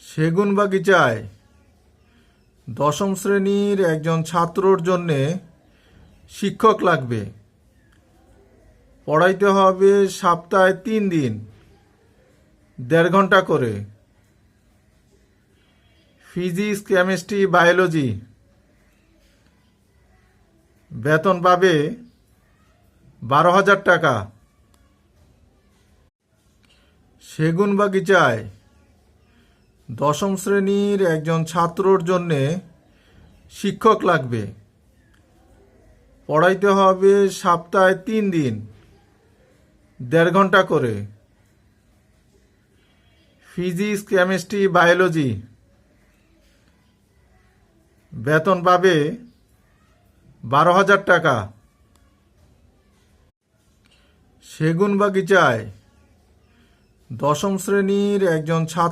সেগুনবাগিচায় দশম শ্রেণীর একজন ছাত্রর জন্যে শিক্ষক লাগবে। পড়াইতে হবে সপ্তাহে 3 দিন, 1.5 ঘন্টা করে। Physics, chemistry, biology. বেতন পাবে 12,000 টাকা। সেগুনবাগিচায় দশম শ্রেণীর একজন ছাত্রর জন্যে শিক্ষক লাগবে। পড়াইতে হবে সপ্তাহে 3 দিন, 1.5 ঘন্টা করে। Physics, chemistry, biology. বেতন পাবে 12,000 টাকা। সেগুনবাগিচায় দশম শ্রেণীর একজন ছাত্র